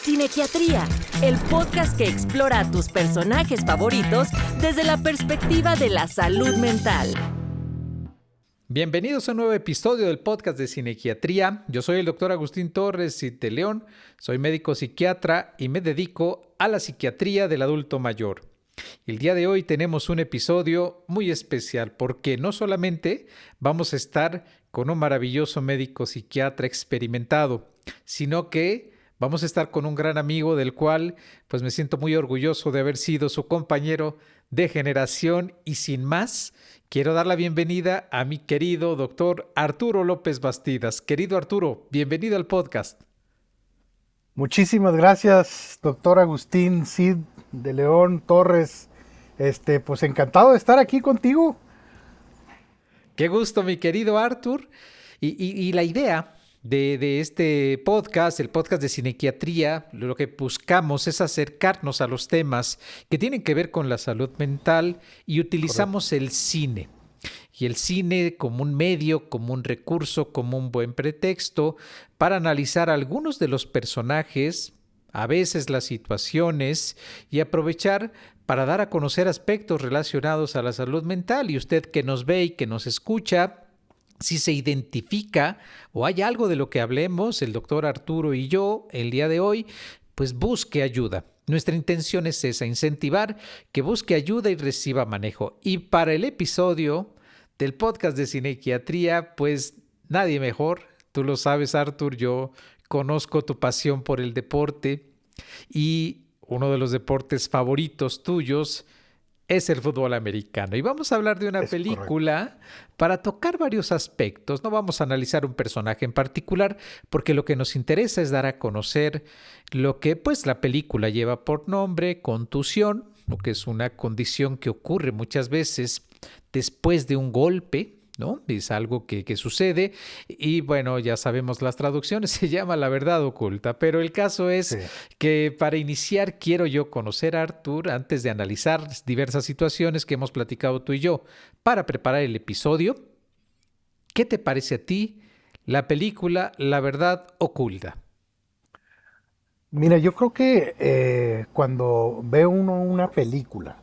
Cinequiatría, el podcast que explora a tus personajes favoritos desde la perspectiva de la salud mental. Bienvenidos a un nuevo episodio del podcast de Cinequiatría. Yo soy el doctor Agustín Torres de León, soy médico psiquiatra y me dedico a la psiquiatría del adulto mayor. El día de hoy tenemos un episodio muy especial porque no solamente vamos a estar con un maravilloso médico psiquiatra experimentado, sino que vamos a estar con un gran amigo del cual pues me siento muy orgulloso de haber sido su compañero de generación y sin más, quiero dar la bienvenida a mi querido doctor Arturo López Bastidas. Querido Arturo, bienvenido al podcast. Muchísimas gracias, doctor Agustín Cid de León Torres. Pues encantado de estar aquí contigo. Qué gusto, mi querido Artur. Y la idea de este podcast, el podcast de Cinequiatría, lo que buscamos es acercarnos a los temas que tienen que ver con la salud mental y utilizamos el cine. Y el cine como un medio, como un recurso, como un buen pretexto para analizar algunos de los personajes, a veces las situaciones, y aprovechar para dar a conocer aspectos relacionados a la salud mental. Y usted que nos ve y que nos escucha, si se identifica o hay algo de lo que hablemos, el doctor Arturo y yo, el día de hoy, pues busque ayuda. Nuestra intención es esa, incentivar que busque ayuda y reciba manejo. Y para el episodio del podcast de Cinequiatría, pues nadie mejor. Tú lo sabes, Artur, yo conozco tu pasión por el deporte y uno de los deportes favoritos tuyos es el fútbol americano. Y vamos a hablar de una película para tocar varios aspectos. No vamos a analizar un personaje en particular porque lo que nos interesa es dar a conocer lo que pues la película lleva por nombre, contusión, lo que es una condición que ocurre muchas veces después de un golpe, ¿no? Es algo que sucede y bueno, ya sabemos las traducciones, se llama La Verdad Oculta, pero el caso es que para iniciar quiero yo conocer a Artur antes de analizar diversas situaciones que hemos platicado tú y yo para preparar el episodio. ¿Qué te parece a ti la película La Verdad Oculta? Mira, yo creo que cuando ve uno una película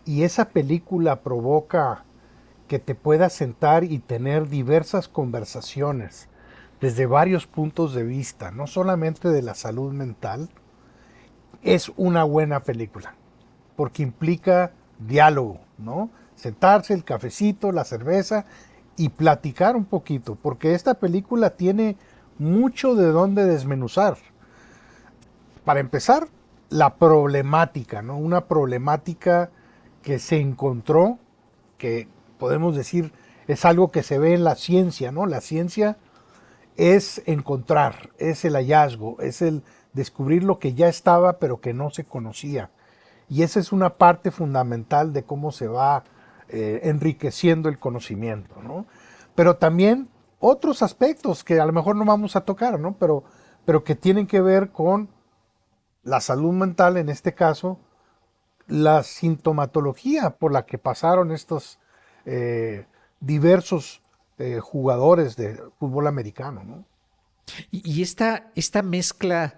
y esa película provoca que te puedas sentar y tener diversas conversaciones desde varios puntos de vista, no solamente de la salud mental, es una buena película, porque implica diálogo, ¿no? Sentarse, el cafecito, la cerveza y platicar un poquito, porque esta película tiene mucho de dónde desmenuzar. Para empezar, la problemática, ¿no? Una problemática que se encontró, que podemos decir es algo que se ve en la ciencia, ¿no? La ciencia es encontrar, es el hallazgo, es el descubrir lo que ya estaba pero que no se conocía. Y esa es una parte fundamental de cómo se va enriqueciendo el conocimiento, ¿no? Pero también otros aspectos que a lo mejor no vamos a tocar, ¿no? Pero que tienen que ver con la salud mental, en este caso, la sintomatología por la que pasaron estos diversos jugadores de fútbol americano, ¿no? Y esta mezcla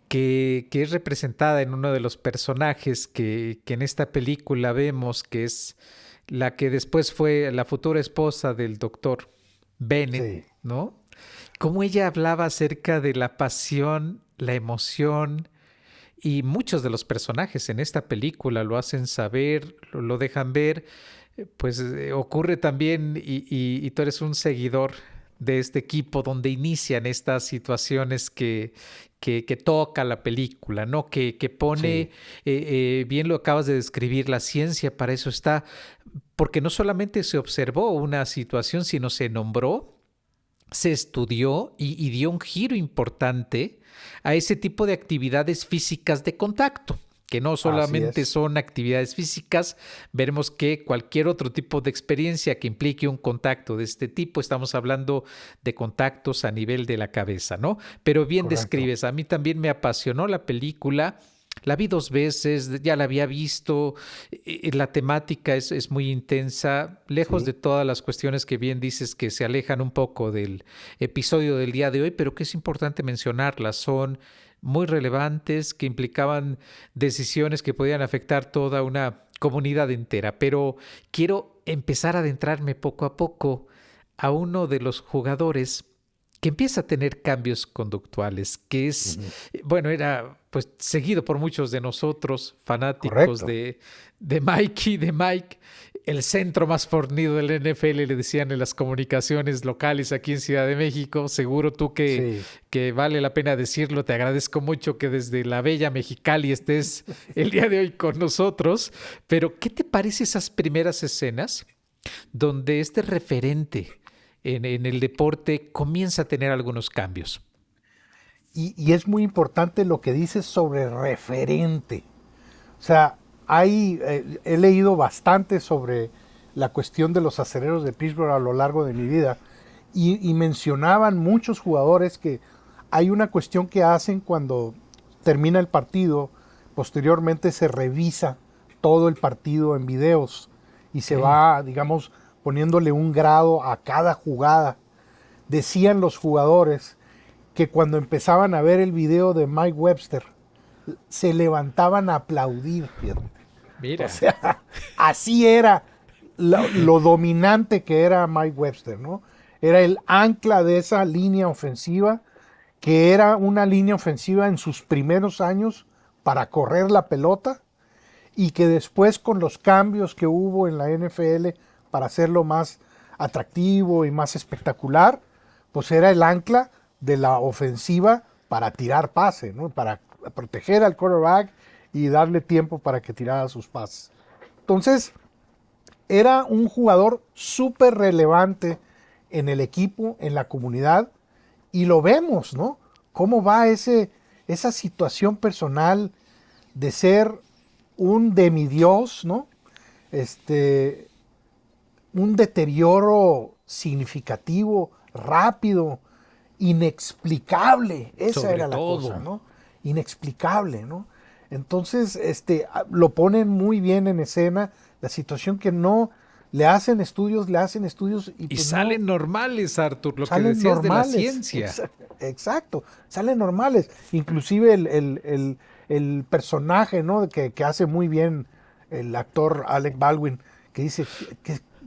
que es representada en uno de los personajes que en esta película vemos, que es la que después fue la futura esposa del doctor Bennett, sí, ¿no? Cómo ella hablaba acerca de la pasión, la emoción, y muchos de los personajes en esta película lo hacen saber, lo dejan ver, pues ocurre también, y tú eres un seguidor de este equipo donde inician estas situaciones que toca la película, ¿no? Que pone, sí. Bien lo acabas de describir, la ciencia para eso está, porque no solamente se observó una situación, sino se nombró, se estudió y dio un giro importante a ese tipo de actividades físicas de contacto, que no solamente son actividades físicas, veremos que cualquier otro tipo de experiencia que implique un contacto de este tipo, estamos hablando de contactos a nivel de la cabeza, ¿no? Pero bien describes, a mí también me apasionó la película. La vi 2 veces, ya la había visto, la temática es muy intensa, lejos de todas las cuestiones que bien dices que se alejan un poco del episodio del día de hoy, pero que es importante mencionarlas. Son muy relevantes que implicaban decisiones que podían afectar toda una comunidad entera. Pero quiero empezar a adentrarme poco a poco a uno de los jugadores que empieza a tener cambios conductuales, que es, bueno, era pues seguido por muchos de nosotros, fanáticos Correcto. de Mikey, de Mike, el centro más fornido del NFL, le decían en las comunicaciones locales aquí en Ciudad de México. Seguro tú Sí. que vale la pena decirlo. Te agradezco mucho que desde la bella Mexicali estés el día de hoy con nosotros. Pero, ¿qué te parece esas primeras escenas donde este referente en el deporte comienza a tener algunos cambios? Y es muy importante lo que dices sobre referente. O sea, he leído bastante sobre la cuestión de los acereros de Pittsburgh a lo largo de mi vida y mencionaban muchos jugadores que hay una cuestión que hacen cuando termina el partido, posteriormente se revisa todo el partido en videos y se va, digamos, poniéndole un grado a cada jugada. Decían los jugadores que cuando empezaban a ver el video de Mike Webster, se levantaban a aplaudir. Fíjate. Mira. O sea, así era lo dominante que era Mike Webster, ¿no? Era el ancla de esa línea ofensiva, que era una línea ofensiva en sus primeros años para correr la pelota y que después con los cambios que hubo en la NFL para hacerlo más atractivo y más espectacular, pues era el ancla de la ofensiva para tirar pase, ¿no? Para proteger al quarterback y darle tiempo para que tirara sus pases. Entonces, era un jugador súper relevante en el equipo, en la comunidad, y lo vemos, ¿no? Cómo va esa situación personal de ser un demidios, ¿no? Un deterioro significativo, rápido, inexplicable. Esa Sobre era la todo. cosa, ¿no? Inexplicable, ¿no? Entonces, lo ponen muy bien en escena, la situación que no le hacen estudios y Y pues salen no, normales, Arthur, lo que salen decías de la normales. ciencia. Exacto, salen normales. Inclusive el personaje, ¿no? que hace muy bien el actor Alec Baldwin, que dice,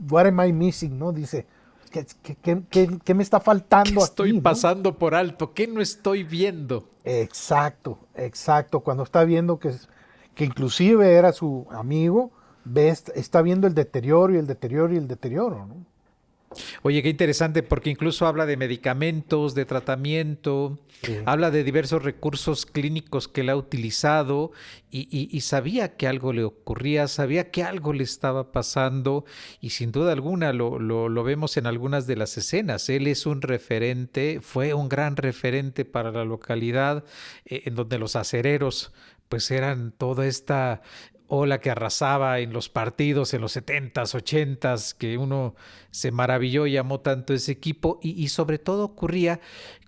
what am I missing? ¿No? Dice, ¿qué me está faltando Estoy aquí? ¿No? pasando por alto, ¿qué no estoy viendo? Exacto, exacto. Cuando está viendo que inclusive era su amigo, está viendo el deterioro y el deterioro y el deterioro, ¿no? Oye, qué interesante, porque incluso habla de medicamentos, de tratamiento, Sí. habla de diversos recursos clínicos que él ha utilizado y sabía que algo le ocurría, sabía que algo le estaba pasando y sin duda alguna lo vemos en algunas de las escenas. Él es un referente, fue un gran referente para la localidad, en donde los acereros pues eran toda esta ola que arrasaba en los partidos en los 70s, 80s, que uno se maravilló y amó tanto ese equipo y sobre todo ocurría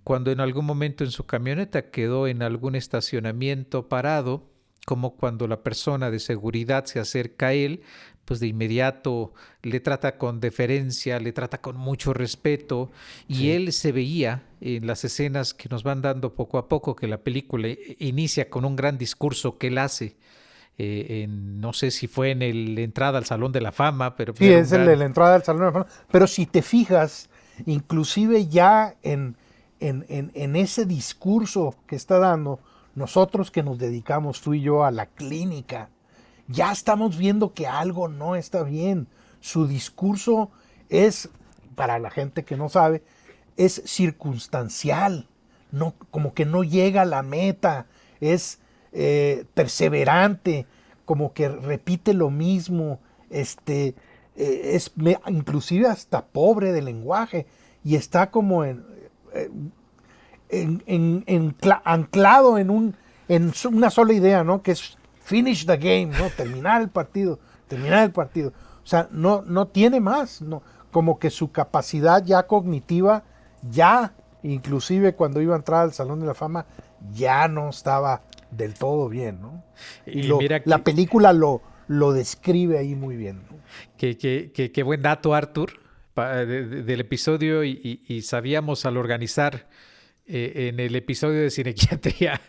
cuando en algún momento en su camioneta quedó en algún estacionamiento parado, como cuando la persona de seguridad se acerca a él, pues de inmediato le trata con deferencia, le trata con mucho respeto y Sí. él se veía en las escenas que nos van dando poco a poco, que la película inicia con un gran discurso que él hace. No sé si fue en la entrada al Salón de la Fama, pero pues Sí, era un es el de gran... la entrada del Salón de la Fama. Pero si te fijas, inclusive ya en ese discurso que está dando, nosotros que nos dedicamos, tú y yo, a la clínica, ya estamos viendo que algo no está bien. Su discurso es, para la gente que no sabe, es circunstancial, no, como que no llega a la meta, es perseverante, como que repite lo mismo, inclusive hasta pobre de lenguaje y está como anclado en una sola idea, ¿no? Que es finish the game, ¿no? Terminar el partido, terminar el partido. O sea, no tiene más, ¿no? Como que su capacidad ya cognitiva, ya, inclusive cuando iba a entrar al Salón de la Fama, ya no estaba del todo bien, ¿no? Y mira La película lo describe ahí muy bien, ¿no? qué buen dato, Arthur, del episodio y sabíamos al organizar en el episodio de Cinequiatría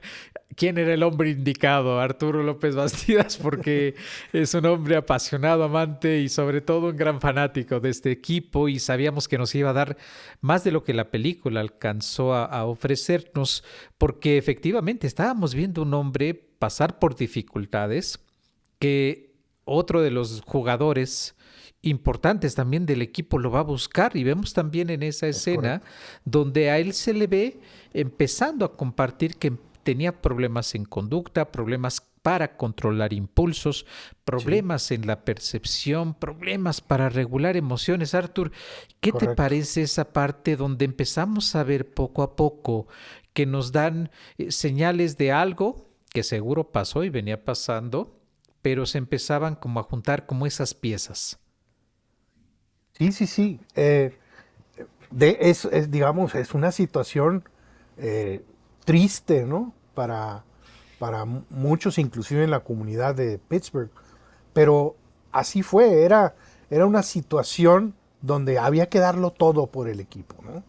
quién era el hombre indicado, Arturo López Bastidas, porque es un hombre apasionado, amante y sobre todo un gran fanático de este equipo, y sabíamos que nos iba a dar más de lo que la película alcanzó a ofrecernos, porque efectivamente estábamos viendo un hombre pasar por dificultades que otro de los jugadores importantes también del equipo lo va a buscar, y vemos también en esa Es escena correcto. donde a él se le ve empezando a compartir que tenía problemas en conducta, problemas para controlar impulsos, Sí, problemas en la percepción, problemas para regular emociones. Arthur, ¿qué te correcto. parece esa parte donde empezamos a ver poco a poco que nos dan señales de algo que seguro pasó y venía pasando, pero se empezaban como a juntar como esas piezas? Sí, sí, sí. Digamos, es una situación eh, triste, ¿no? Para muchos, inclusive en la comunidad de Pittsburgh. Pero así fue, era una situación donde había que darlo todo por el equipo, ¿no?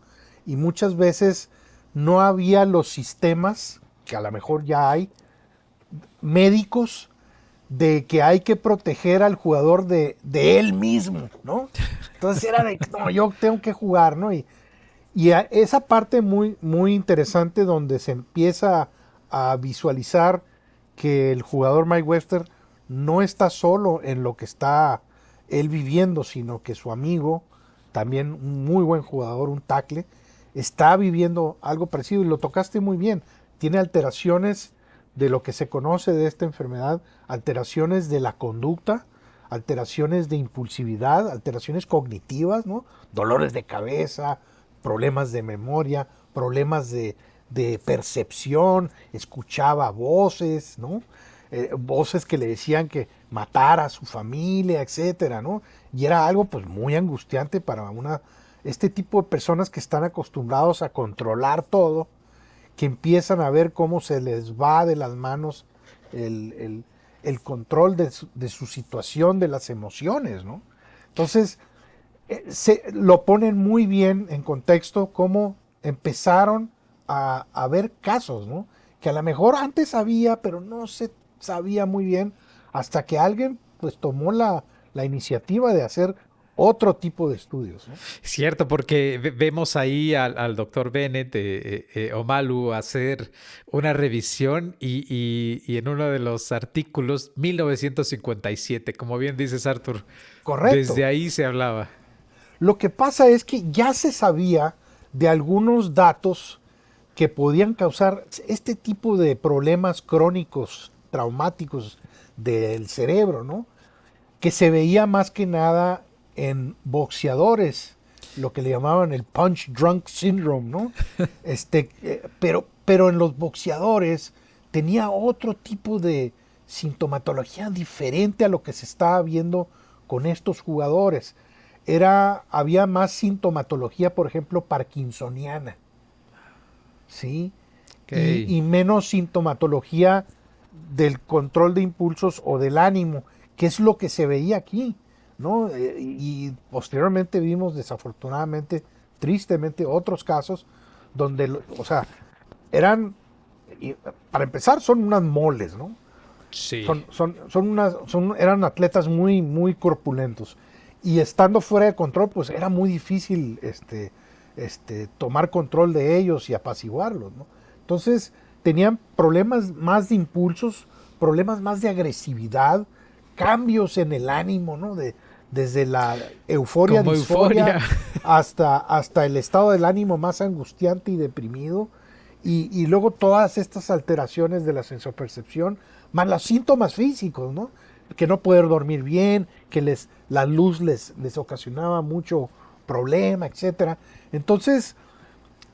Y muchas veces no había los sistemas, que a lo mejor ya hay, médicos, de que hay que proteger al jugador de él mismo, ¿no? Entonces era de, no, yo tengo que jugar, ¿no? Esa parte muy, muy interesante donde se empieza a visualizar que el jugador Mike Webster no está solo en lo que está él viviendo, sino que su amigo, también un muy buen jugador, un tackle, está viviendo algo parecido y lo tocaste muy bien. Tiene alteraciones de lo que se conoce de esta enfermedad, alteraciones de la conducta, alteraciones de impulsividad, alteraciones cognitivas, ¿no? Dolores de cabeza, problemas de memoria, problemas de percepción, escuchaba voces, ¿no? Voces que le decían que matara a su familia, etcétera, ¿no? Y era algo pues muy angustiante para este tipo de personas que están acostumbrados a controlar todo, que empiezan a ver cómo se les va de las manos el, el- el control de su situación, de las emociones, ¿no? Entonces, lo ponen muy bien en contexto cómo empezaron a ver casos, ¿no? Que a lo mejor antes había, pero no se sabía muy bien hasta que alguien pues tomó la iniciativa de hacer otro tipo de estudios, ¿no? Cierto, porque vemos ahí al doctor Bennett, Omalu, hacer una revisión y en uno de los artículos, 1957, como bien dices, Arthur, desde Correcto. ahí se hablaba. Lo que pasa es que ya se sabía de algunos datos que podían causar este tipo de problemas crónicos, traumáticos del cerebro, ¿no? Que se veía más que nada en boxeadores, lo que le llamaban el punch drunk syndrome, ¿no? Pero en los boxeadores tenía otro tipo de sintomatología diferente a lo que se estaba viendo con estos jugadores. Había más sintomatología, por ejemplo, parkinsoniana, ¿sí? Ok. Y menos sintomatología del control de impulsos o del ánimo, que es lo que se veía aquí, ¿no? Y posteriormente vimos, desafortunadamente, tristemente, otros casos donde, o sea, eran, para empezar, son unas moles, ¿no? Sí. Eran atletas muy, muy corpulentos. Y estando fuera de control, pues era muy difícil tomar control de ellos y apaciguarlos, ¿no? Entonces, tenían problemas más de impulsos, problemas más de agresividad, cambios en el ánimo, ¿no? Desde la euforia, Como disforia, euforia. hasta el estado del ánimo más angustiante y deprimido. Y luego todas estas alteraciones de la sensopercepción, más los síntomas físicos, ¿no? Que no poder dormir bien, que la luz les ocasionaba mucho problema, etcétera. Entonces,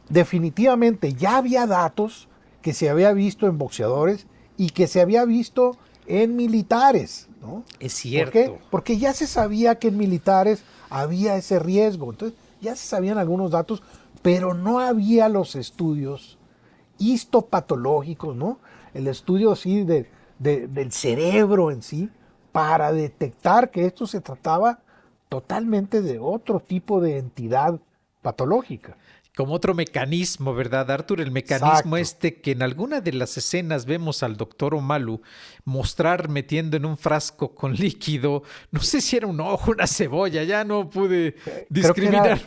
definitivamente ya había datos que se había visto en boxeadores y que se había visto en militares, ¿no? Es ¿Por qué? cierto. Porque ya se sabía que en militares había ese riesgo. Entonces, ya se sabían algunos datos, pero no había los estudios histopatológicos, ¿no? El estudio así del cerebro en sí, para detectar que esto se trataba totalmente de otro tipo de entidad patológica. como otro mecanismo, ¿verdad, Arthur? El mecanismo Exacto. que en alguna de las escenas vemos al doctor Omalu mostrar metiendo en un frasco con líquido, no sé si era un ojo, una cebolla, ya no pude Creo que discriminar.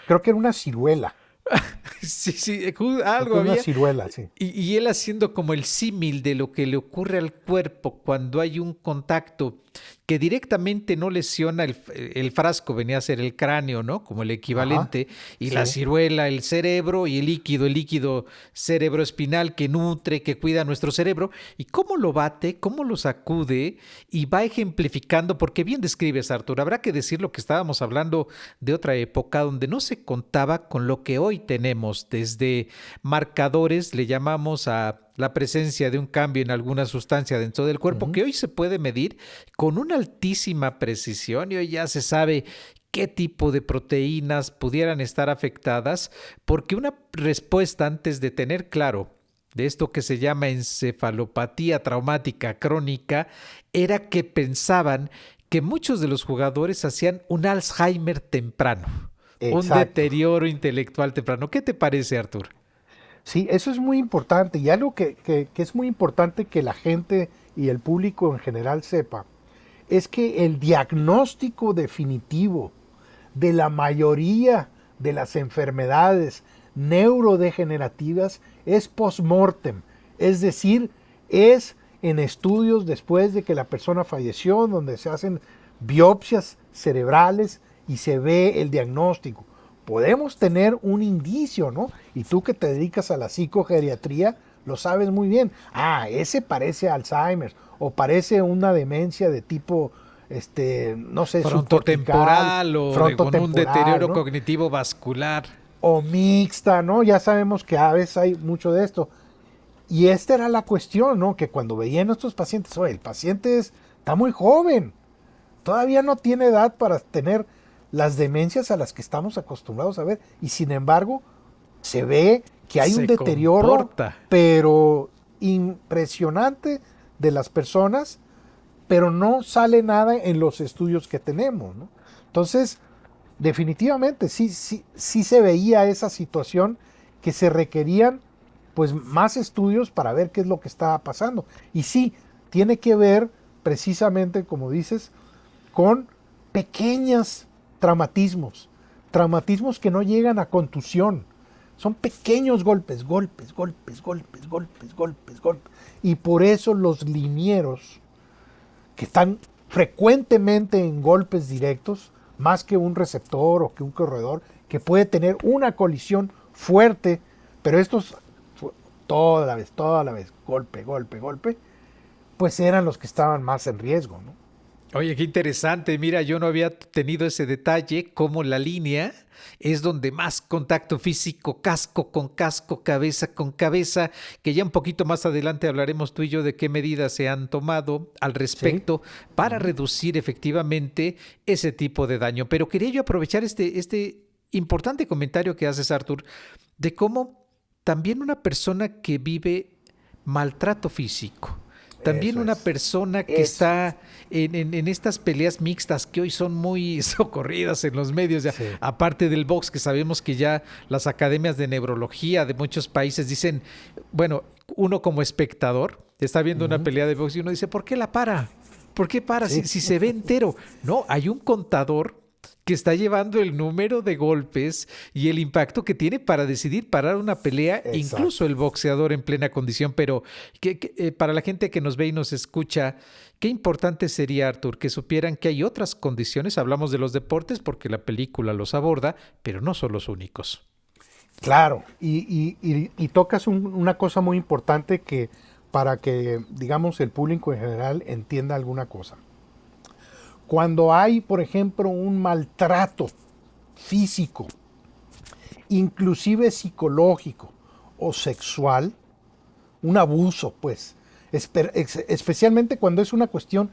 era una ciruela. Sí, sí, Creo que algo era una había. ciruela, sí. Y él haciendo como el símil de lo que le ocurre al cuerpo cuando hay un contacto que directamente no lesiona el frasco, venía a ser el cráneo, ¿no? Como el Ajá, equivalente, y la sí. ciruela, el cerebro, y el líquido cerebroespinal que nutre, que cuida nuestro cerebro, y cómo lo bate, cómo lo sacude, y va ejemplificando, porque bien describes, Arthur, habrá que decir lo que estábamos hablando de otra época donde no se contaba con lo que hoy tenemos, desde marcadores, le llamamos a la presencia de un cambio en alguna sustancia dentro del cuerpo Ujú. que hoy se puede medir con una altísima precisión y hoy ya se sabe qué tipo de proteínas pudieran estar afectadas, porque una respuesta antes de tener claro de esto que se llama encefalopatía traumática crónica era que pensaban que muchos de los jugadores hacían un Alzheimer temprano, un Exacto. deterioro intelectual temprano. ¿Qué te parece, Artur? Sí, eso es muy importante y algo que es muy importante que la gente y el público en general sepa es que el diagnóstico definitivo de la mayoría de las enfermedades neurodegenerativas es post-mortem, es decir, es en estudios después de que la persona falleció, donde se hacen biopsias cerebrales y se ve el diagnóstico. Podemos tener un indicio, ¿no? Y tú que te dedicas a la psicogeriatría, lo sabes muy bien. Ah, ese parece Alzheimer o parece una demencia de tipo, no sé, subcortical, Frontotemporal o con un frontotemporal, deterioro ¿no? cognitivo vascular. O mixta, ¿no? Ya sabemos que a veces hay mucho de esto. Y esta era la cuestión, ¿no? Que cuando veían a estos pacientes, oye, el paciente está muy joven, todavía no tiene edad para tener las demencias a las que estamos acostumbrados a ver. Y sin embargo, se ve que hay un Se deterioro, comporta. pero impresionante de las personas, pero no sale nada en los estudios que tenemos, ¿no? Entonces, definitivamente sí se veía esa situación que se requerían pues más estudios para ver qué es lo que estaba pasando. Y sí, tiene que ver precisamente, como dices, con pequeños traumatismos, traumatismos que no llegan a contusión. Son pequeños golpes, golpes, golpes, golpes, golpes, golpes, golpes. Y por eso los linieros, que están frecuentemente en golpes directos, más que un receptor o que un corredor, que puede tener una colisión fuerte, pero estos toda la vez, golpe, golpe, golpe, pues eran los que estaban más en riesgo, ¿no? Oye, qué interesante. Mira, yo no había tenido ese detalle, como la línea es donde más contacto físico, casco con casco, cabeza con cabeza, que ya un poquito más adelante hablaremos tú y yo de qué medidas se han tomado al Sí. respecto para Ujú. reducir efectivamente ese tipo de daño. Pero quería yo aprovechar este importante comentario que haces, Artur, de cómo también una persona que vive maltrato físico, también Eso una es. persona que Eso. está en estas peleas mixtas que hoy son muy socorridas en los medios, ya, Sí. aparte del box, que sabemos que ya las academias de neurología de muchos países dicen, bueno, uno como espectador está viendo una Ujú. pelea de box y uno dice, ¿por qué la para? ¿Por qué para? Sí. Si se ve entero. No, hay un contador que está llevando el número de golpes y el impacto que tiene para decidir parar una pelea, incluso Exacto. el boxeador en plena condición. Pero para la gente que nos ve y nos escucha, qué importante sería, Artur, que supieran que hay otras condiciones. Hablamos de los deportes porque la película los aborda, pero no son los únicos. Claro. Y tocas una cosa muy importante que para que, digamos, el público en general entienda alguna cosa. Cuando hay, por ejemplo, un maltrato físico, inclusive psicológico o sexual, un abuso, pues, especialmente cuando es una cuestión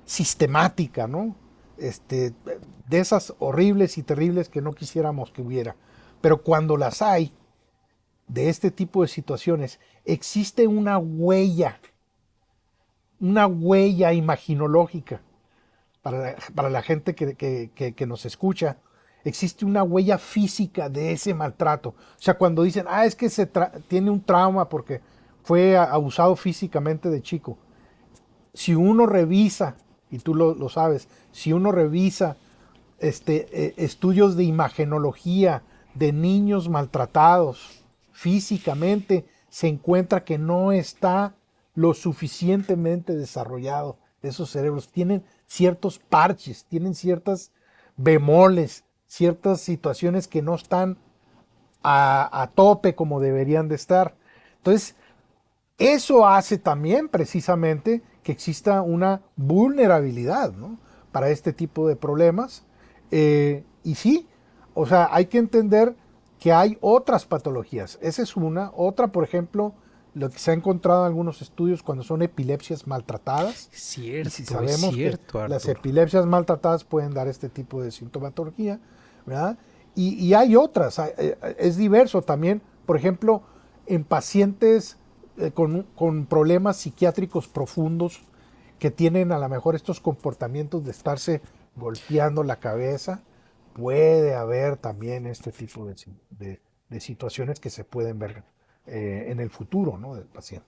sistemática, ¿no? Este, de esas horribles y terribles que no quisiéramos que hubiera. Pero cuando las hay, de este tipo de situaciones, existe una huella imaginológica para la gente que nos escucha, existe una huella física de ese maltrato. O sea, cuando dicen, es que tiene un trauma porque fue abusado físicamente de chico. Si uno revisa, y tú lo sabes, si uno revisa estudios de imagenología de niños maltratados físicamente, se encuentra que no está lo suficientemente desarrollado esos cerebros. Tienen ciertos parches, tienen ciertas bemoles, ciertas situaciones que no están a tope como deberían de estar. Entonces, eso hace también precisamente que exista una vulnerabilidad, ¿no?, para este tipo de problemas. Y sí, o sea, hay que entender que hay otras patologías. Esa es una. Otra, por ejemplo, lo que se ha encontrado en algunos estudios cuando son epilepsias maltratadas. Cierto, Y si sabemos es cierto, que las Artur. epilepsias maltratadas pueden dar este tipo de sintomatología, ¿verdad? Y hay otras. Es diverso también, por ejemplo, en pacientes con problemas psiquiátricos profundos que tienen a lo mejor estos comportamientos de estarse golpeando la cabeza, puede haber también este tipo de situaciones que se pueden ver en el futuro, ¿no?, del paciente.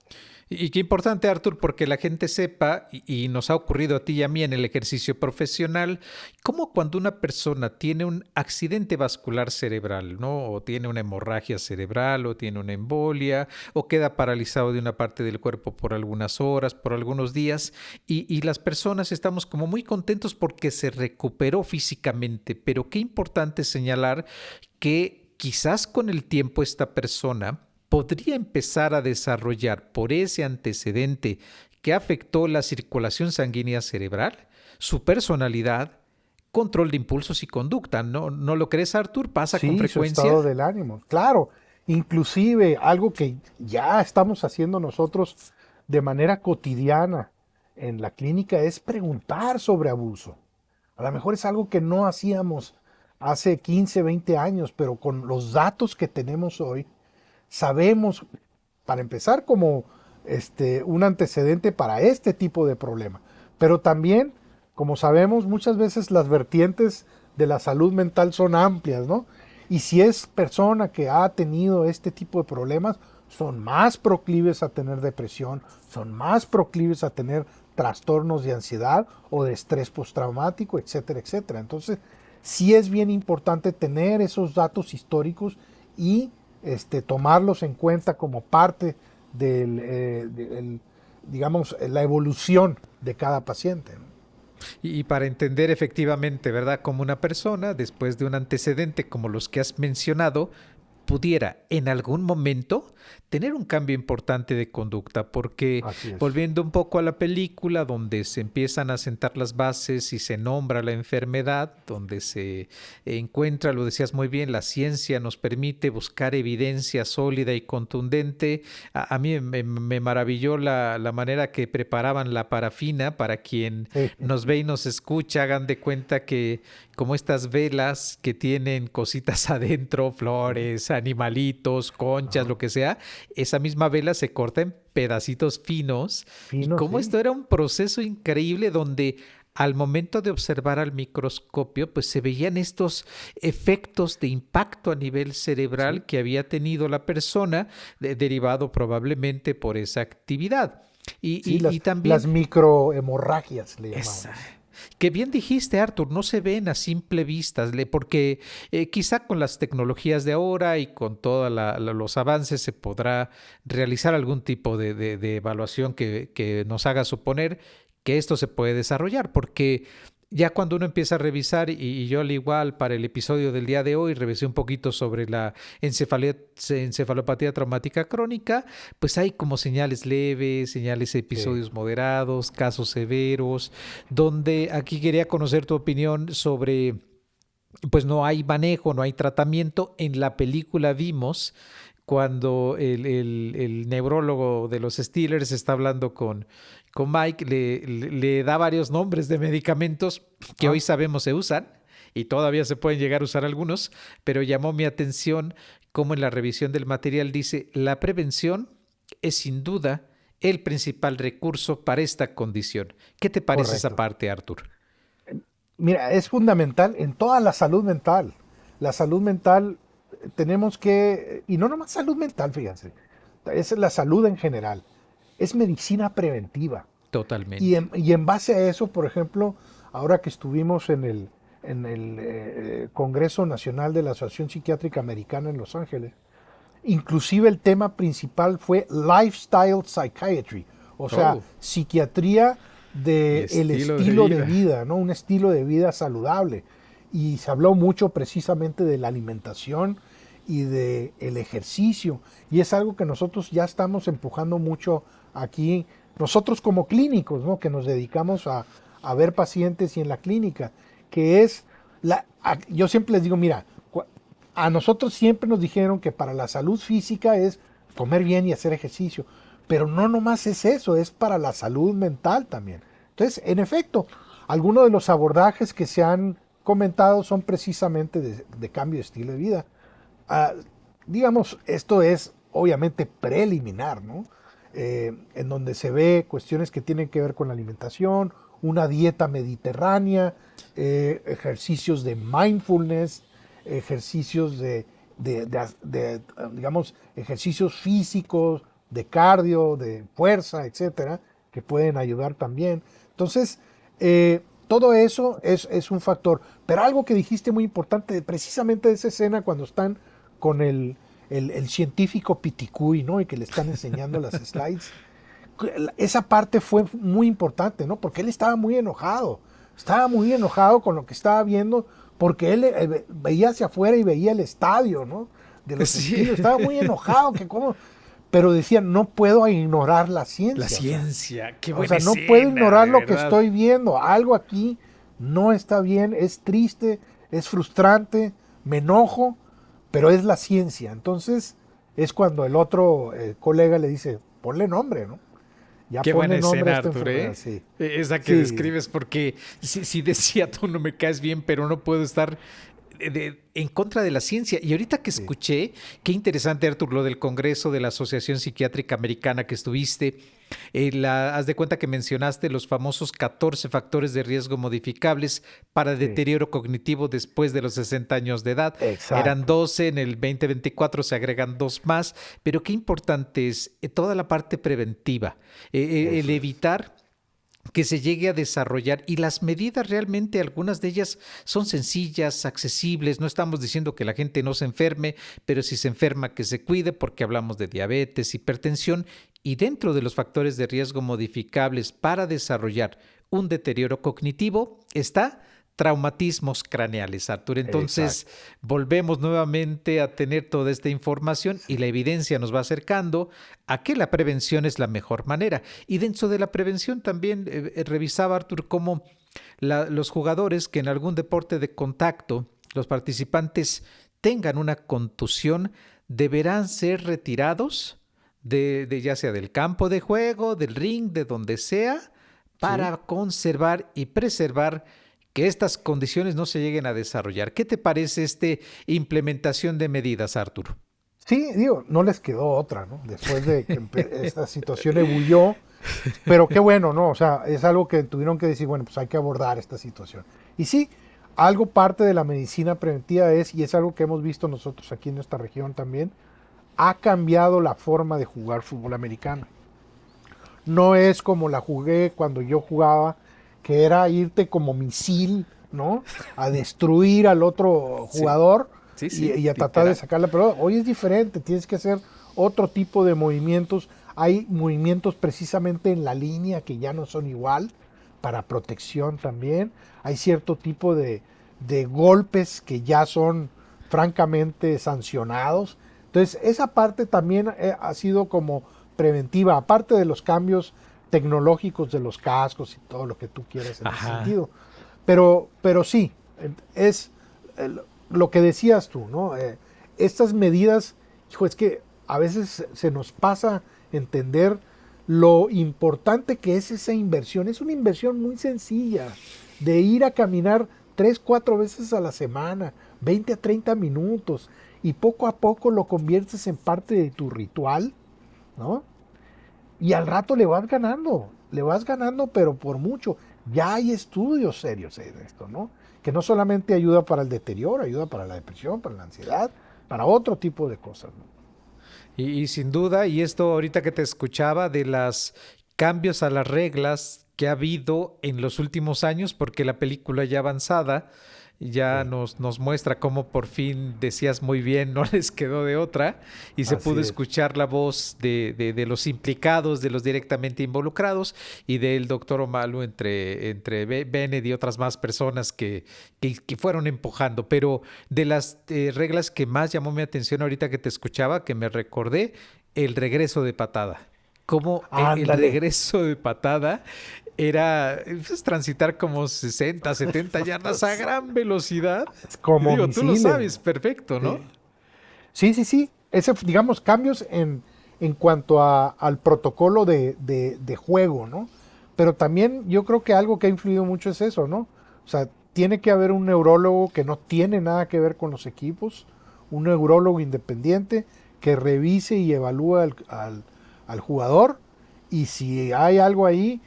Y qué importante, Artur, porque la gente sepa, y nos ha ocurrido a ti y a mí en el ejercicio profesional, cómo cuando una persona tiene un accidente vascular cerebral, ¿no? O tiene una hemorragia cerebral, o tiene una embolia, o queda paralizado de una parte del cuerpo por algunas horas, por algunos días, y las personas estamos como muy contentos porque se recuperó físicamente, pero qué importante señalar que quizás con el tiempo esta persona podría empezar a desarrollar por ese antecedente que afectó la circulación sanguínea cerebral, su personalidad, control de impulsos y conducta. ¿No lo crees, Artur? ¿Pasa con Sí, su frecuencia? estado del ánimo, claro. Inclusive algo que ya estamos haciendo nosotros de manera cotidiana en la clínica es preguntar sobre abuso. A lo mejor es algo que no hacíamos hace 15, 20 años, pero con los datos que tenemos hoy, sabemos, para empezar, como un antecedente para este tipo de problema. Pero también, como sabemos, muchas veces las vertientes de la salud mental son amplias, ¿no? Y si es persona que ha tenido este tipo de problemas, son más proclives a tener depresión, son más proclives a tener trastornos de ansiedad o de estrés postraumático, etcétera, etcétera. Entonces, sí es bien importante tener esos datos históricos y tomarlos en cuenta como parte digamos, la evolución de cada paciente, ¿no? Y para entender efectivamente, ¿verdad?, cómo una persona, después de un antecedente como los que has mencionado, pudiera en algún momento tener un cambio importante de conducta, porque Así es. volviendo un poco a la película, donde se empiezan a sentar las bases y se nombra la enfermedad, donde se encuentra, lo decías muy bien, la ciencia nos permite buscar evidencia sólida y contundente. A mí me maravilló la manera que preparaban la parafina para quien Sí, nos ve y nos escucha, hagan de cuenta que como estas velas que tienen cositas adentro, flores, animalitos, conchas, ajá. lo que sea, esa misma vela se corta en pedacitos finos. Y Fino, como sí. esto era un proceso increíble donde al momento de observar al microscopio, pues se veían estos efectos de impacto a nivel Sí, cerebral que había tenido la persona, derivado probablemente por esa actividad. Y, sí, y las también microhemorragias le esa. llamamos. Que bien dijiste, Arthur, no se ven a simple vista, porque quizá con las tecnologías de ahora y con todos los avances se podrá realizar algún tipo de evaluación que nos haga suponer que esto se puede desarrollar, porque ya cuando uno empieza a revisar, y yo al igual para el episodio del día de hoy revisé un poquito sobre la encefalopatía traumática crónica, pues hay como señales leves, señales Sí. episodios moderados, casos severos, donde aquí quería conocer tu opinión sobre, pues no hay manejo, no hay tratamiento. En la película vimos cuando el neurólogo de los Steelers está hablando con Mike, le da varios nombres de medicamentos que hoy Ah, sabemos se usan y todavía se pueden llegar a usar algunos, pero llamó mi atención cómo en la revisión del material dice, la prevención es sin duda el principal recurso para esta condición. ¿Qué te parece esa correcto. parte, Arthur? Mira, es fundamental en toda la salud mental. la salud mental tenemos que, y no nomás salud mental, fíjense, es la salud en general, es medicina preventiva. Totalmente. Y en base a eso, por ejemplo, ahora que estuvimos en el Congreso Nacional de la Asociación Psiquiátrica Americana en Los Ángeles, inclusive el tema principal fue Lifestyle Psychiatry, o sea, Oh, psiquiatría y del estilo de estilo de vida. vida, ¿no? Un estilo de vida saludable. Y se habló mucho precisamente de la alimentación y de el ejercicio. Y es algo que nosotros ya estamos empujando mucho aquí, nosotros como clínicos, ¿no? Que nos dedicamos a ver pacientes y en la clínica, que es, yo siempre les digo, mira, a nosotros siempre nos dijeron que para la salud física es comer bien y hacer ejercicio, pero no nomás es eso, es para la salud mental también. Entonces, en efecto, algunos de los abordajes que se han comentado son precisamente de cambio de estilo de vida. Ah, digamos, esto es obviamente preliminar, ¿no? En donde se ve cuestiones que tienen que ver con la alimentación, una dieta mediterránea, ejercicios de mindfulness, ejercicios digamos, ejercicios físicos, de cardio, de fuerza, etcétera, que pueden ayudar también. Entonces, todo eso es un factor. Pero algo que dijiste muy importante, precisamente de esa escena cuando están con el científico Piticuy, ¿no? Y que le están enseñando las slides. Esa parte fue muy importante, ¿no? Porque él estaba muy enojado. Estaba muy enojado con lo que estaba viendo, porque él veía hacia afuera y veía el estadio, ¿no? De los Sí. estilos. Estaba muy enojado, que cómo. Pero decía, no puedo ignorar la La ciencia. ciencia, qué O buena sea, no puedo escena, ignorar de lo que verdad. estoy viendo. Algo aquí no está bien, es triste, es frustrante, me enojo, pero es la ciencia. Entonces es cuando el otro colega le dice, ponle nombre, ¿no? Ya Qué buena ponle nombre a escena, esta Arthur, enfermedad, ¿eh? sí. Esa que Sí, describes, porque si decía tú no me caes bien, pero no puedo estar en contra de la ciencia. Y ahorita que sí, escuché, qué interesante, Arthur, lo del Congreso de la Asociación Psiquiátrica Americana que estuviste. Haz de cuenta que mencionaste los famosos 14 factores de riesgo modificables para sí. deterioro cognitivo después de los 60 años de edad. Eran Exacto. 12, en el 2024 se agregan dos más, pero qué importante es toda la parte preventiva, el Eso es. evitar que se llegue a desarrollar y las medidas realmente, algunas de ellas son sencillas, accesibles, no estamos diciendo que la gente no se enferme, pero si se enferma que se cuide porque hablamos de diabetes, hipertensión y dentro de los factores de riesgo modificables para desarrollar un deterioro cognitivo está traumatismos craneales, Artur. Entonces, Exacto. volvemos nuevamente a tener toda esta información y Sí, la evidencia nos va acercando a que la prevención es la mejor manera. Y dentro de la prevención también revisaba, Artur, cómo los jugadores que en algún deporte de contacto, los participantes tengan una contusión, deberán ser retirados ya sea del campo de juego, del ring, de donde sea, sí. para conservar y preservar que estas condiciones no se lleguen a desarrollar. ¿Qué te parece esta implementación de medidas, Arturo? Sí, digo, no les quedó otra, ¿no? Después de que esta situación ebulló, pero qué bueno, ¿no? O sea, es algo que tuvieron que decir, bueno, pues hay que abordar esta situación. Y sí, algo parte de la medicina preventiva es, y es algo que hemos visto nosotros aquí en esta región también, ha cambiado la forma de jugar fútbol americano. No es como la jugué cuando yo jugaba, que era irte como misil, ¿no? A destruir al otro Sí, jugador sí, sí, y a tratar de literal. sacar la pelota. Hoy es diferente, tienes que hacer otro tipo de movimientos. Hay movimientos precisamente en la línea que ya no son igual, para protección también. Hay cierto tipo de golpes que ya son francamente sancionados. Entonces, esa parte también ha sido como preventiva, aparte de los cambios tecnológicos de los cascos y todo lo que tú quieras en ese Ajá. sentido. Pero sí, es lo que decías tú, ¿no? Estas medidas, hijo, es que a veces se nos pasa entender lo importante que es esa inversión. Es una inversión muy sencilla de ir a caminar 3, 4 veces a la semana, 20 a 30 minutos, y poco a poco lo conviertes en parte de tu ritual, ¿no? Y al rato le vas ganando, pero por mucho. Ya hay estudios serios de esto, ¿no? que no solamente ayuda para el deterioro, ayuda para la depresión, para la ansiedad, para otro tipo de cosas, ¿no? Y sin duda, y esto ahorita que te escuchaba de los cambios a las reglas que ha habido en los últimos años, porque la película ya avanzada ya Sí, nos muestra cómo por fin decías muy bien, no les quedó de otra, y se así pudo es. escuchar la voz de los implicados, de los directamente involucrados, y del doctor Omalu entre Bennett y otras más personas que fueron empujando. Pero de las reglas que más llamó mi atención ahorita que te escuchaba, que me recordé, el regreso de patada. Como el Ándale, regreso de patada era pues, transitar como 60, 70 yardas a gran velocidad. es Y como digo, tú lo misiles, sabes ¿no? perfecto, ¿no? Sí. Sí, sí, sí. Ese, digamos, cambios en cuanto al protocolo de juego, ¿no? Pero también yo creo que algo que ha influido mucho es eso, ¿no? O sea, tiene que haber un neurólogo que no tiene nada que ver con los equipos, un neurólogo independiente que revise y evalúe al jugador, y si hay algo ahí,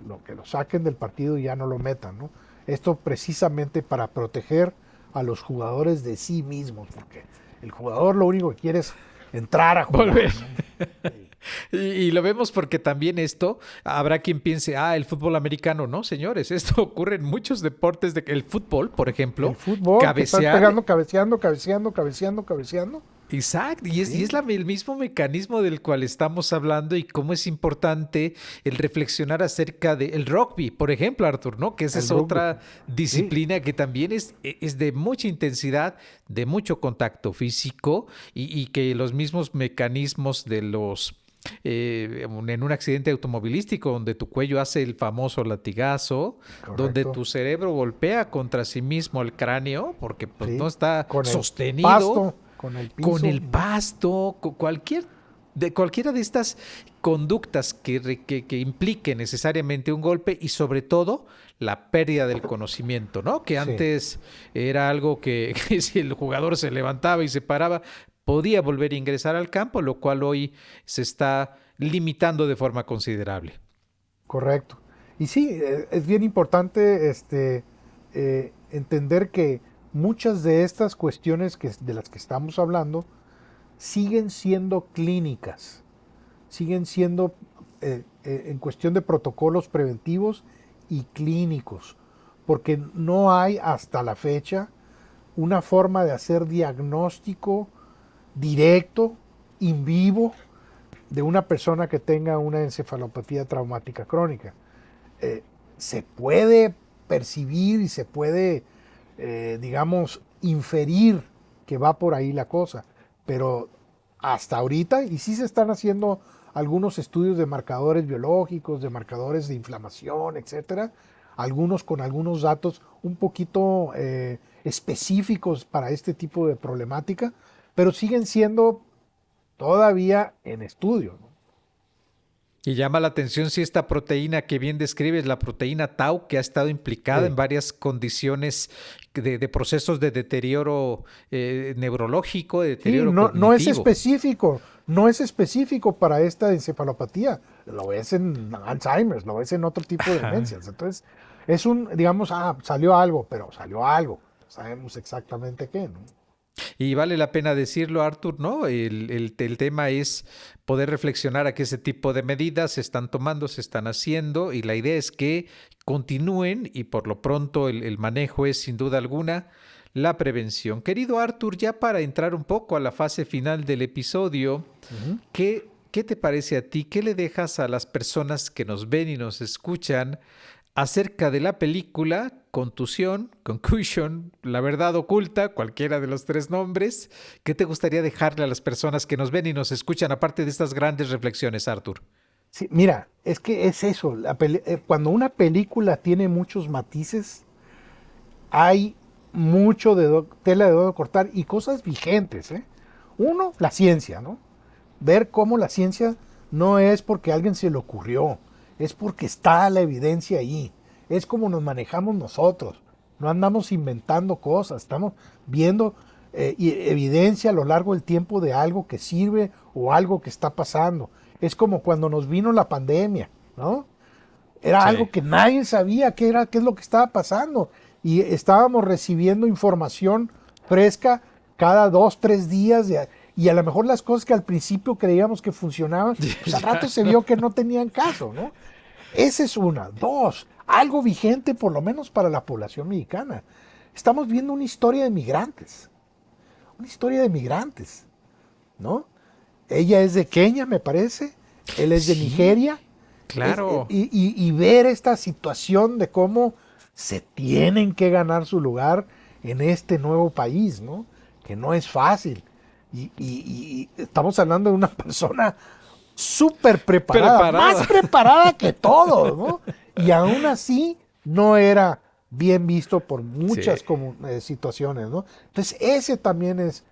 lo que lo saquen del partido y ya no lo metan, ¿no? Esto precisamente para proteger a los jugadores de sí mismos, porque el jugador lo único que quiere es entrar a Volver. jugar, ¿no? Sí. Y lo vemos porque también esto, habrá quien piense, el fútbol americano, no, señores, esto ocurre en muchos deportes, el fútbol, por El ejemplo, fútbol, que están cabecear. pegando, cabeceando, cabeceando, cabeceando, cabeceando. Exacto, y es Sí, el mismo mecanismo del cual estamos hablando y cómo es importante el reflexionar acerca del rugby, por ejemplo, Arthur, ¿no? Que esa el es rugby. otra Sí, disciplina que también es de mucha intensidad, de mucho contacto físico y que los mismos mecanismos de en un accidente automovilístico donde tu cuello hace el famoso latigazo, donde correcto. tu cerebro golpea contra sí mismo el cráneo, porque pues no Sí, está con el sostenido pasto, con el con piso. el pasto, cualquiera de estas conductas que implique necesariamente un golpe y sobre todo la pérdida del conocimiento, ¿no? Que Sí, antes era algo que si el jugador se levantaba y se paraba, podía volver a ingresar al campo, lo cual hoy se está limitando de forma considerable. correcto. Y sí, es bien importante entender que muchas de estas cuestiones de las que estamos hablando siguen siendo clínicas, siguen siendo en cuestión de protocolos preventivos y clínicos, porque no hay hasta la fecha una forma de hacer diagnóstico directo, in vivo, de una persona que tenga una encefalopatía traumática crónica. Eh, Se puede percibir y se puede, digamos, inferir que va por ahí la cosa, pero hasta ahorita, y sí se están haciendo algunos estudios de marcadores biológicos, de marcadores de inflamación, etcétera, algunos con algunos datos un poquito específicos para este tipo de problemática, pero siguen siendo todavía en estudio, ¿no? Y llama la atención si esta proteína que bien describes, la proteína tau, que ha estado implicada en Sí. varias condiciones de procesos de deterioro neurológico, de Sí, deterioro no, no es cognitivo. específico, no es específico para esta encefalopatía. Lo ves en Alzheimer, lo ves en otro tipo de Ajá. demencias. Entonces, es digamos, salió algo, pero salió algo. Sabemos exactamente qué, ¿no? Y vale la pena decirlo, Arthur, ¿no? El tema es poder reflexionar a qué ese tipo de medidas se están tomando, se están haciendo, y la idea es que continúen y por lo pronto el manejo es sin duda alguna la prevención. Querido Arthur, ya para entrar un poco a la fase final del episodio, Ujú. ¿qué te parece a ti? ¿Qué le dejas a las personas que nos ven y nos escuchan acerca de la película Contusión, Concussion, La verdad oculta, cualquiera de los tres nombres? ¿Qué te gustaría dejarle a las personas que nos ven y nos escuchan, aparte de estas grandes reflexiones, Arthur? Sí, mira, es que es eso. Cuando una película tiene muchos matices, hay mucho tela de dónde cortar y cosas vigentes, ¿eh? Uno, la ciencia, ¿no? Ver cómo la ciencia no es porque a alguien se le ocurrió, es porque está la evidencia ahí. Es como nos manejamos nosotros. No andamos inventando cosas, estamos viendo evidencia a lo largo del tiempo de algo que sirve o algo que está pasando. Es como cuando nos vino la pandemia, ¿no? Era Sí. algo que nadie sabía qué era, qué es lo que estaba pasando. y estábamos recibiendo información fresca cada 2, 3 días, y a lo mejor las cosas que al principio creíamos que funcionaban, pues al rato se vio que no tenían caso, ¿no? Esa es una. Dos, algo vigente por lo menos para la población mexicana. Estamos viendo una historia de migrantes, ¿no? Ella es de Kenia, me parece, él es de Nigeria. Claro. Y ver esta situación de cómo se tienen que ganar su lugar en este nuevo país, ¿no? Que no es fácil. Y estamos hablando de una persona súper preparada, más preparada que todos, ¿no? Y aún así no era bien visto por muchas situaciones, ¿no? Entonces ese también es,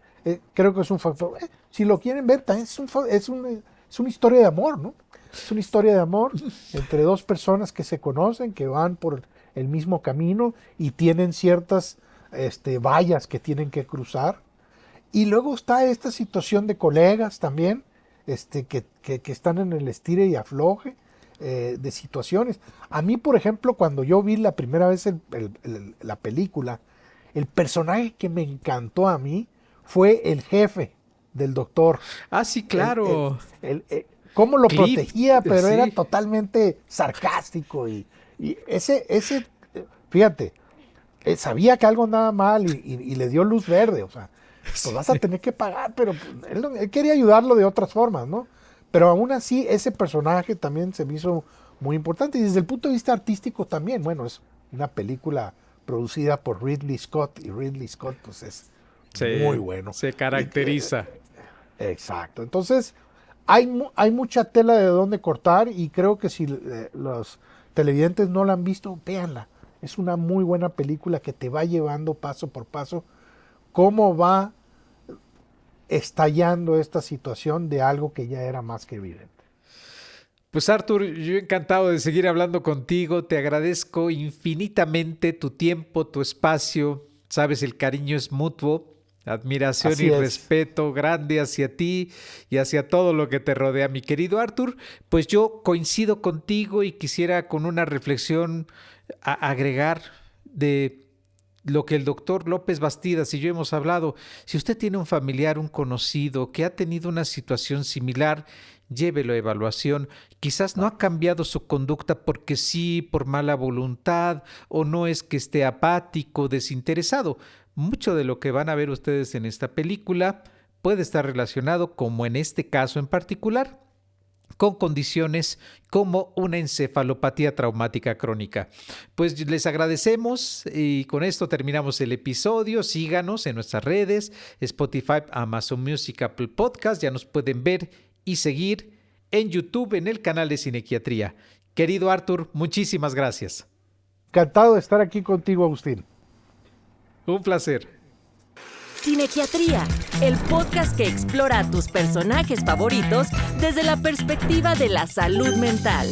creo que es un factor. Si lo quieren ver, también es una historia de amor, ¿no? Es una historia de amor entre dos personas que se conocen, que van por el mismo camino y tienen ciertas vallas que tienen que cruzar. Y luego está esta situación de colegas también, que están en el estire y afloje de situaciones. A mí, por ejemplo, cuando yo vi la primera vez la película, el personaje que me encantó a mí fue el jefe del doctor. Ah, sí, claro. Cómo lo protegía, pero era totalmente sarcástico. Y ese, fíjate, sabía que algo andaba mal y le dio luz verde. O sea, pues vas a tener que pagar, pero él quería ayudarlo de otras formas, ¿no? Pero aún así, ese personaje también se me hizo muy importante. Y desde el punto de vista artístico también, bueno, es una película producida por Ridley Scott. Y Ridley Scott, pues es muy bueno. Se caracteriza. Exacto. Entonces, hay mucha tela de dónde cortar y creo que si los televidentes no la han visto, véanla. Es una muy buena película que te va llevando paso por paso cómo va estallando esta situación de algo que ya era más que evidente. Pues Arthur, yo encantado de seguir hablando contigo. Te agradezco infinitamente tu tiempo, tu espacio. Sabes, el cariño es mutuo. Admiración y respeto grande hacia ti y hacia todo lo que te rodea, mi querido Arthur. Pues yo coincido contigo y quisiera con una reflexión agregar de lo que el doctor López Bastidas y yo hemos hablado. Si usted tiene un familiar, un conocido que ha tenido una situación similar, llévelo a evaluación. Quizás no ha cambiado su conducta porque sí, por mala voluntad, o no es que esté apático, desinteresado. Mucho de lo que van a ver ustedes en esta película puede estar relacionado, como en este caso en particular, con condiciones como una encefalopatía traumática crónica. Pues les agradecemos y con esto terminamos el episodio. Síganos en nuestras redes, Spotify, Amazon Music, Apple Podcast. Ya nos pueden ver y seguir en YouTube en el canal de Cinequiatría. Querido Arthur, muchísimas gracias. Encantado de estar aquí contigo, Agustín. Un placer. Cinequiatría, el podcast que explora a tus personajes favoritos desde la perspectiva de la salud mental.